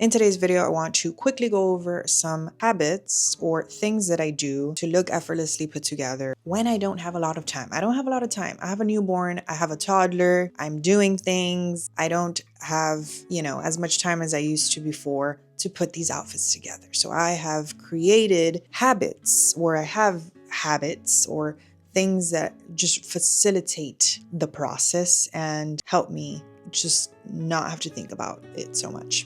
In today's video, I want to quickly go over some habits or things that I do to look effortlessly put together when I don't have a lot of time. I don't have a lot of time. I have a newborn, I have a toddler, I'm doing things. I don't have, as much time as I used to before to put these outfits together. So I have created habits, or I have habits or things that just facilitate the process and help me just not have to think about it so much.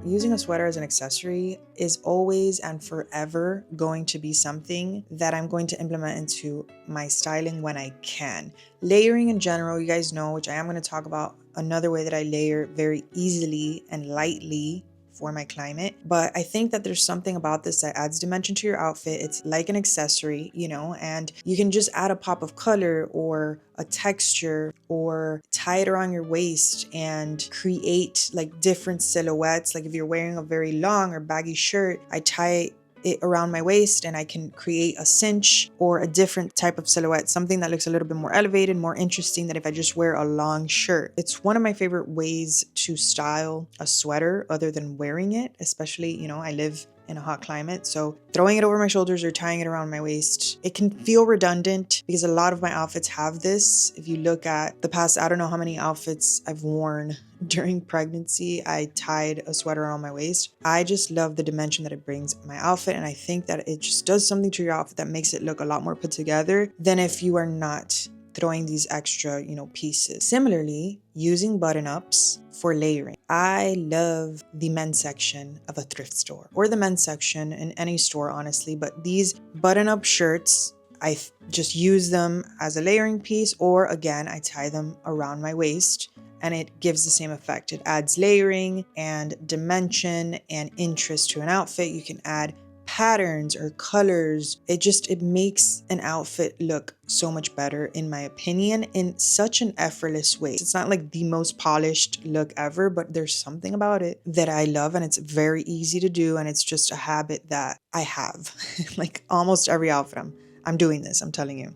Using a sweater as an accessory is always and forever going to be something that I'm going to implement into my styling when I can. Layering in general, you guys know, which I am going to talk about another way that I layer very easily and lightly for my climate. But I think that there's something about this that adds dimension to your outfit. It's like an accessory, and you can just add a pop of color or a texture or tie it around your waist and create like different silhouettes. Like if you're wearing a very long or baggy shirt, I tie it around my waist and I can create a cinch or a different type of silhouette, something that looks a little bit more elevated, more interesting than if I just wear a long shirt. It's one of my favorite ways to style a sweater other than wearing it, especially, I live in a hot climate. So throwing it over my shoulders or tying it around my waist, it can feel redundant because a lot of my outfits have this. If you look at the past, I don't know how many outfits I've worn during pregnancy, I tied a sweater around my waist. I just love the dimension that it brings my outfit. And I think that it just does something to your outfit that makes it look a lot more put together than if you are not throwing these extra, pieces. Similarly, using button-ups for layering. I love the men's section of a thrift store or the men's section in any store, honestly, but these button-up shirts, I just use them as a layering piece, or again, I tie them around my waist and it gives the same effect. It adds layering and dimension and interest to an outfit. You can add patterns or colors. It makes an outfit look so much better, in my opinion, in such an effortless way. It's not like the most polished look ever, but there's something about it that I love, and it's very easy to do, and it's just a habit that I have. Like almost every outfit I'm doing this, I'm telling you.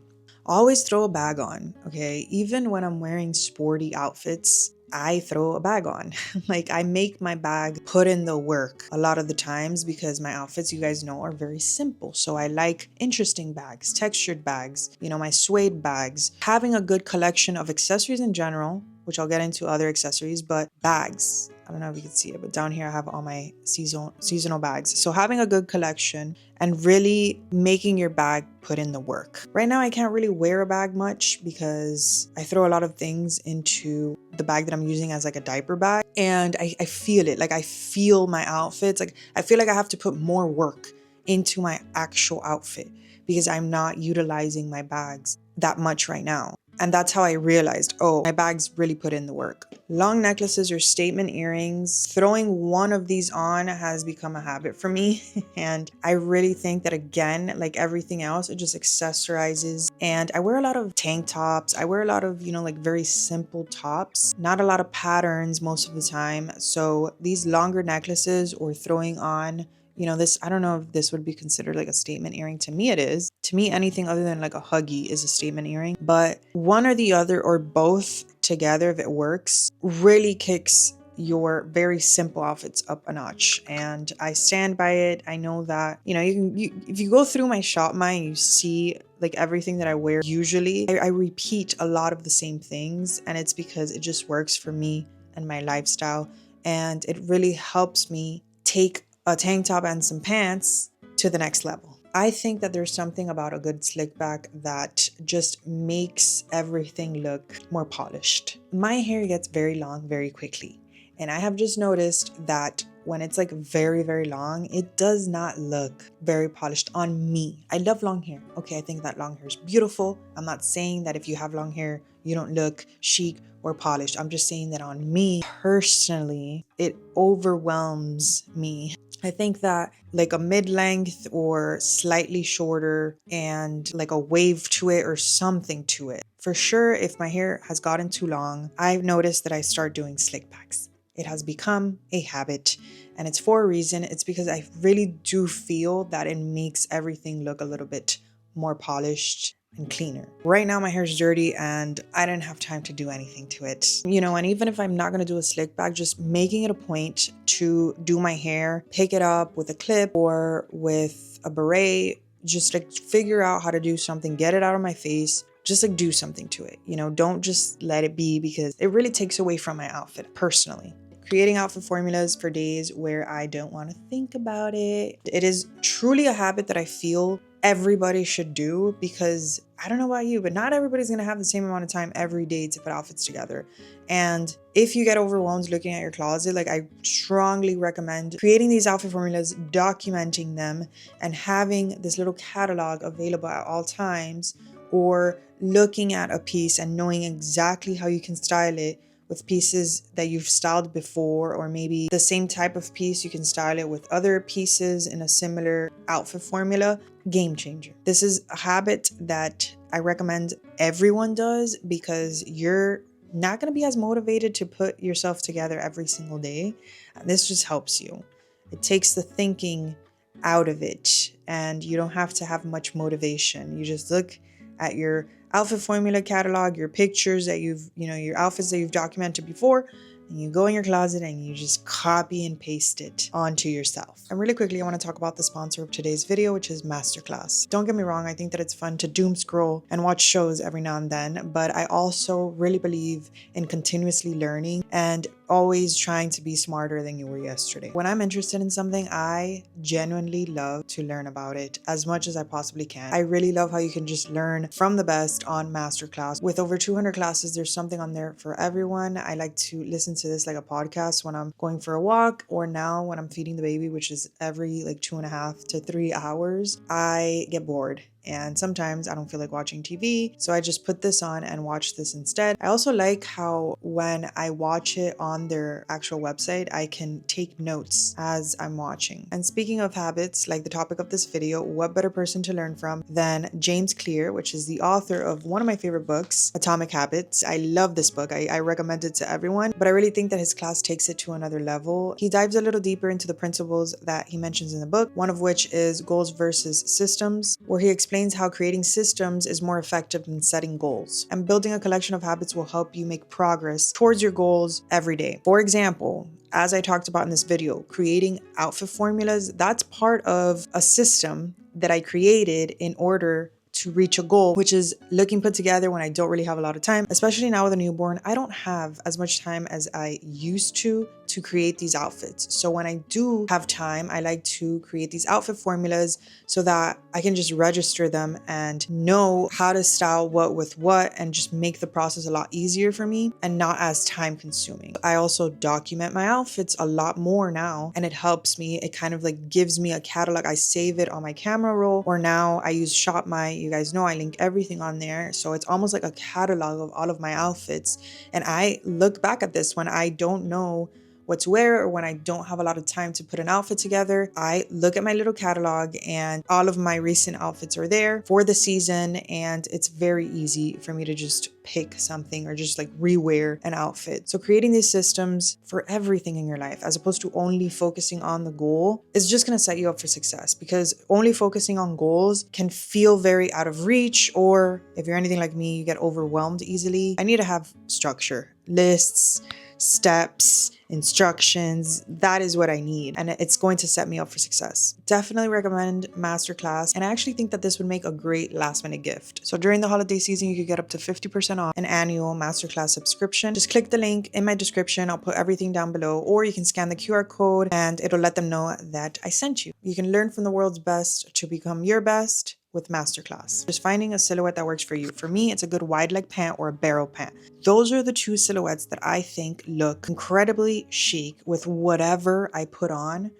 Always throw a bag on, okay? Even when I'm wearing sporty outfits, I throw a bag on. Like I make my bag put in the work a lot of the times because my outfits, you guys know, are very simple. So I like interesting bags, textured bags, my suede bags. Having a good collection of accessories in general, which I'll get into other accessories, but bags. I don't know if you can see it, but down here I have all my seasonal bags. So having a good collection and really making your bag put in the work. Right now I can't really wear a bag much because I throw a lot of things into the bag that I'm using as like a diaper bag, and I feel it. Like I feel my outfits. Like I feel like I have to put more work into my actual outfit because I'm not utilizing my bags that much right now. And that's how I realized, my bags really put in the work. Long necklaces or statement earrings, throwing one of these on has become a habit for me. And I really think that, again, like everything else, it just accessorizes. And I wear a lot of tank tops. I wear a lot of, like very simple tops, not a lot of patterns most of the time. So these longer necklaces or throwing on, this, I don't know if this would be considered like a statement earring. To me, it is. To me, anything other than like a huggy is a statement earring. But one or the other or both together, if it works, really kicks your very simple outfits up a notch. And I stand by it. I know that, if you go through my shop mine, you see like everything that I wear. Usually I repeat a lot of the same things, and it's because it just works for me and my lifestyle. And it really helps me take a tank top and some pants to the next level. I think that there's something about a good slick back that just makes everything look more polished. My hair gets very long very quickly, and I have just noticed that when it's like very, very long, it does not look very polished on me. I love long hair. Okay, I think that long hair is beautiful. I'm not saying that if you have long hair, you don't look chic or polished. I'm just saying that on me personally, it overwhelms me. I think that like a mid-length or slightly shorter and like a wave to it or something to it. For sure, if my hair has gotten too long, I've noticed that I start doing slick backs. It has become a habit, and it's for a reason. It's because I really do feel that it makes everything look a little bit more polished and cleaner. Right now my hair is dirty and I didn't have time to do anything to it. You know, and even if I'm not gonna do a slick back, just making it a point to do my hair, pick it up with a clip or with a beret, just like figure out how to do something, get it out of my face, just like do something to it. You know, don't just let it be, because it really takes away from my outfit personally. Creating outfit formulas for days where I don't want to think about it. It is truly a habit that I feel everybody should do, because I don't know about you, but not everybody's going to have the same amount of time every day to put outfits together. And if you get overwhelmed looking at your closet, like, I strongly recommend creating these outfit formulas, documenting them, and having this little catalog available at all times, or looking at a piece and knowing exactly how you can style it with pieces that you've styled before, or maybe the same type of piece, you can style it with other pieces in a similar outfit formula. Game changer. This is a habit that I recommend everyone does, because you're not going to be as motivated to put yourself together every single day. And this just helps you. It takes the thinking out of it, and you don't have to have much motivation. You just look at your outfit formula catalog, your pictures that your outfits that you've documented before, and you go in your closet and you just copy and paste it onto yourself. And really quickly, I want to talk about the sponsor of today's video, which is MasterClass. Don't get me wrong, I think that it's fun to doom scroll and watch shows every now and then, but I also really believe in continuously learning and always trying to be smarter than you were yesterday. When I'm interested in something, I genuinely love to learn about it as much as I possibly can. I really love how you can just learn from the best on MasterClass. With over 200 classes, there's something on there for everyone. I like to listen to this like a podcast when I'm going for a walk, or now when I'm feeding the baby, which is every like 2.5 to 3 hours. I get bored and sometimes I don't feel like watching TV, so I just put this on and watch this instead. I also like how when I watch it on their actual website, I can take notes as I'm watching. And speaking of habits, like the topic of this video, what better person to learn from than James Clear, which is the author of one of my favorite books, Atomic Habits. I love this book. I recommend it to everyone, but I really think that his class takes it to another level. He dives a little deeper into the principles that he mentions in the book, one of which is goals versus systems, where he explains how creating systems is more effective than setting goals. And building a collection of habits will help you make progress towards your goals every day. For example, as I talked about in this video, creating outfit formulas, that's part of a system that I created in order to reach a goal, which is looking put together when I don't really have a lot of time. Especially now with a newborn, I don't have as much time as I used to create these outfits. So when I do have time, I like to create these outfit formulas so that I can just register them and know how to style what with what, and just make the process a lot easier for me and not as time consuming. I also document my outfits a lot more now, and it helps me. It kind of like gives me a catalog. I save it on my camera roll, or now I use ShopMy. You guys know I link everything on there. So it's almost like a catalog of all of my outfits. And I look back at this when I don't know what to wear, or when I don't have a lot of time to put an outfit together. I look at my little catalog and all of my recent outfits are there for the season, and it's very easy for me to just pick something or just like rewear an outfit. So creating these systems for everything in your life, as opposed to only focusing on the goal, is just going to set you up for success, because only focusing on goals can feel very out of reach, or if you're anything like me, you get overwhelmed easily. I need to have structure, lists, steps, instructions. That is what I need, and it's going to set me up for success. Definitely recommend MasterClass, and I actually think that this would make a great last minute gift. So during the holiday season, you could get up to 50% off an annual MasterClass subscription. Just click the link in my description. I'll put everything down below, or you can scan the QR code and it'll let them know that I sent you. You can learn from the world's best to become your best with MasterClass. Just finding a silhouette that works for you. For me, it's a good wide leg pant or a barrel pant. Those are the two silhouettes that I think look incredibly chic with whatever I put on,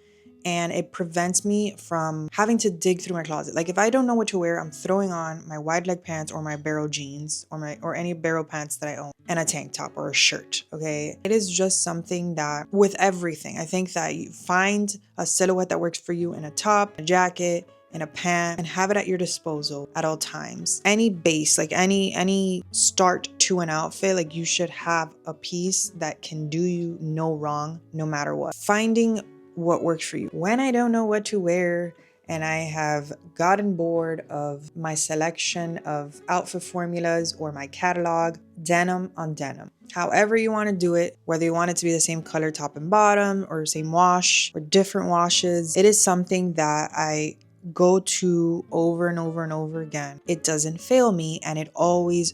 and it prevents me from having to dig through my closet. Like if I don't know what to wear, I'm throwing on my wide leg pants or my barrel jeans or any barrel pants that I own, and a tank top or a shirt. Okay, it is just something that with everything, I think that you find a silhouette that works for you in a top, a jacket, in a pant, and have it at your disposal at all times. Any base, like any start to an outfit, like you should have a piece that can do you no wrong no matter what. Finding what works for you. When I don't know what to wear and I have gotten bored of my selection of outfit formulas or my catalog, denim on denim. However you want to do it, whether you want it to be the same color top and bottom or same wash or different washes, it is something that I go to over and over and over again. It doesn't fail me, and it always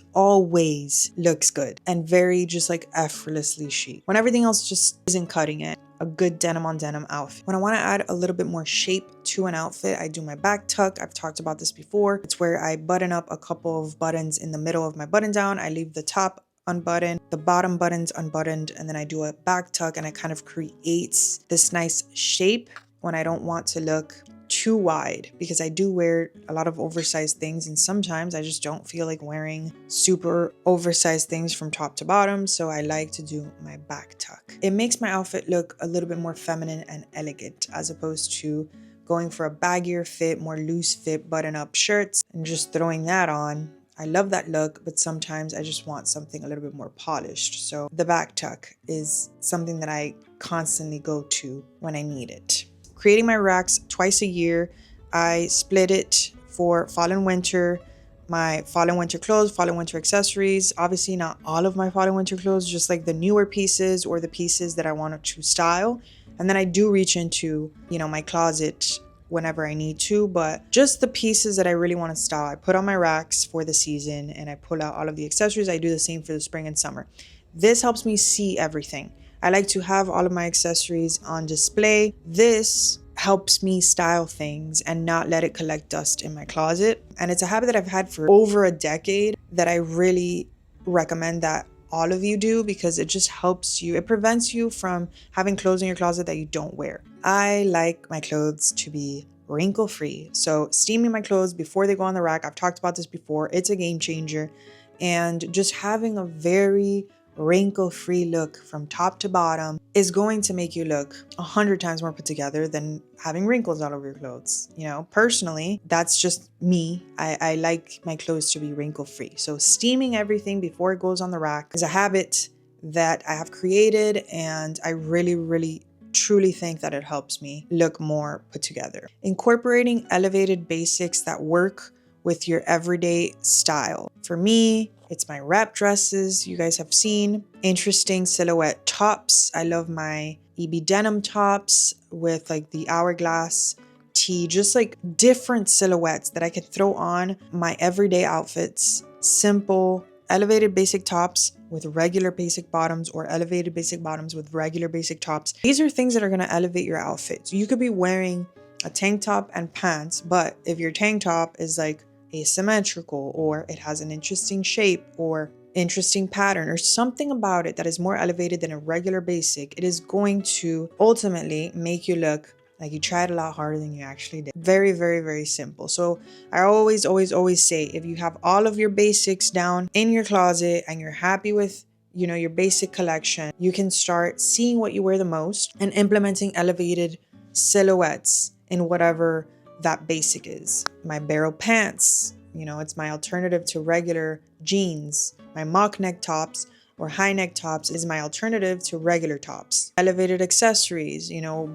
looks good and very just like effortlessly chic when everything else just isn't cutting it. A good denim on denim outfit. When I want to add a little bit more shape to an outfit, I do my back tuck. I've talked about this before. It's where I button up a couple of buttons in the middle of my button down. I leave the top unbuttoned, the bottom buttons unbuttoned, and then I do a back tuck, and it kind of creates this nice shape when I don't want to look too wide, because I do wear a lot of oversized things, and sometimes I just don't feel like wearing super oversized things from top to bottom, so I like to do my back tuck. It makes my outfit look a little bit more feminine and elegant, as opposed to going for a baggier fit, more loose fit button-up shirts and just throwing that on. I love that look, but sometimes I just want something a little bit more polished. So the back tuck is something that I constantly go to when I need it. Creating my racks twice a year. I split it for fall and winter, my fall and winter clothes, fall and winter accessories. Obviously not all of my fall and winter clothes, just like the newer pieces or the pieces that I wanted to style. And then I do reach into, my closet whenever I need to, but just the pieces that I really want to style, I put on my racks for the season and I pull out all of the accessories. I do the same for the spring and summer. This helps me see everything. I like to have all of my accessories on display. This helps me style things and not let it collect dust in my closet. And it's a habit that I've had for over a decade that I really recommend that all of you do, because it just helps you. It prevents you from having clothes in your closet that you don't wear. I like my clothes to be wrinkle-free. So steaming my clothes before they go on the rack, I've talked about this before, it's a game changer. And just having a very wrinkle-free look from top to bottom is going to make you look 100 times more put together than having wrinkles all over your clothes. Personally, that's just me. I like my clothes to be wrinkle-free. So steaming everything before it goes on the rack is a habit that I have created, and I really truly think that it helps me look more put together. Incorporating elevated basics that work with your everyday style. For me, it's my wrap dresses. You guys have seen interesting silhouette tops. I love my EB denim tops with like the hourglass tee, just like different silhouettes that I could throw on my everyday outfits. Simple, elevated basic tops with regular basic bottoms, or elevated basic bottoms with regular basic tops. These are things that are going to elevate your outfit. You could be wearing a tank top and pants, but if your tank top is like asymmetrical, or it has an interesting shape or interesting pattern or something about it that is more elevated than a regular basic, it is going to ultimately make you look like you tried a lot harder than you actually did. Very simple. So I always say, if you have all of your basics down in your closet and you're happy with your basic collection, you can start seeing what you wear the most and implementing elevated silhouettes in whatever that basic is. My barrel pants, it's my alternative to regular jeans. My mock neck tops or high neck tops is my alternative to regular tops. Elevated accessories,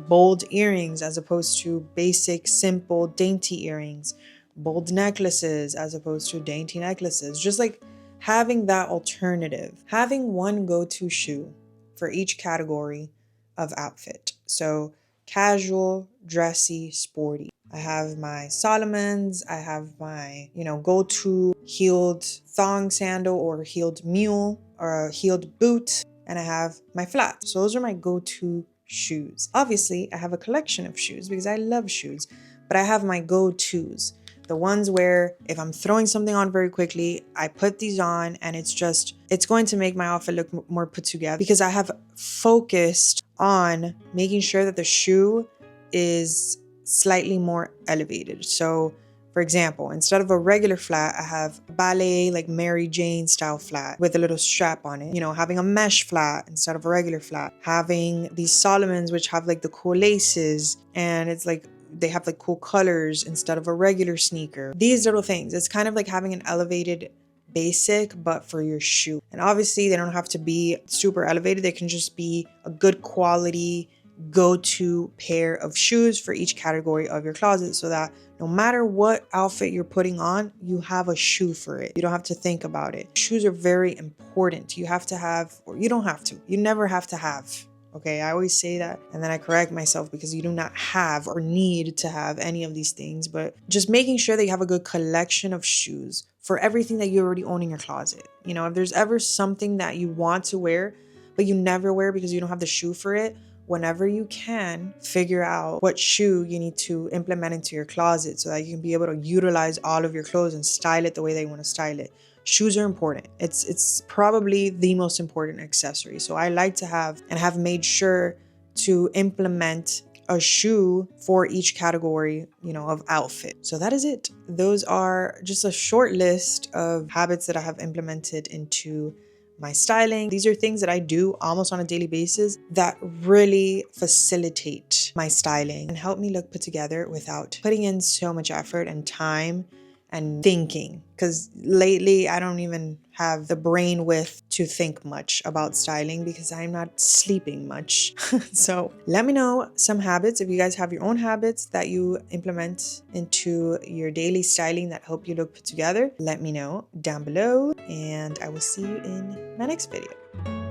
bold earrings as opposed to basic, simple, dainty earrings. Bold necklaces as opposed to dainty necklaces. Just like having that alternative. Having one go-to shoe for each category of outfit. So casual, dressy, sporty. I have my Solomons, I have my, go-to heeled thong sandal or heeled mule or a heeled boot, and I have my flats. So those are my go-to shoes. Obviously, I have a collection of shoes because I love shoes, but I have my go-tos. The ones where if I'm throwing something on very quickly, I put these on and it's going to make my outfit look more put together, because I have focused on making sure that the shoe is slightly more elevated. So for example, instead of a regular flat, I have a ballet, like Mary Jane style flat with a little strap on it, having a mesh flat instead of a regular flat, having these Solomons, which have like the cool laces, and it's like they have like cool colors instead of a regular sneaker. These little things, it's kind of like having an elevated basic, but for your shoe. And obviously they don't have to be super elevated. They can just be a good quality go-to pair of shoes for each category of your closet, so that no matter what outfit you're putting on, you have a shoe for it. You don't have to think about it. Shoes are very important. You have to have, or you don't have to. You never have to have. Okay, I always say that and then I correct myself, because you do not have or need to have any of these things, but just making sure that you have a good collection of shoes for everything that you already own in your closet. You know, if there's ever something that you want to wear, but you never wear because you don't have the shoe for it, whenever you can, figure out what shoe you need to implement into your closet so that you can be able to utilize all of your clothes and style it the way they want to style it. Shoes are important. It's probably the most important accessory. So I like to have and have made sure to implement a shoe for each category, you know, of outfit. So that is it. Those are just a short list of habits that I have implemented into my styling. These are things that I do almost on a daily basis that really facilitate my styling and help me look put together without putting in so much effort and time and thinking, because lately I don't even have the brain width to think much about styling because I'm not sleeping much. So let me know some habits, if you guys have your own habits that you implement into your daily styling that help you look put together. Let me know down below, and I will see you in my next video.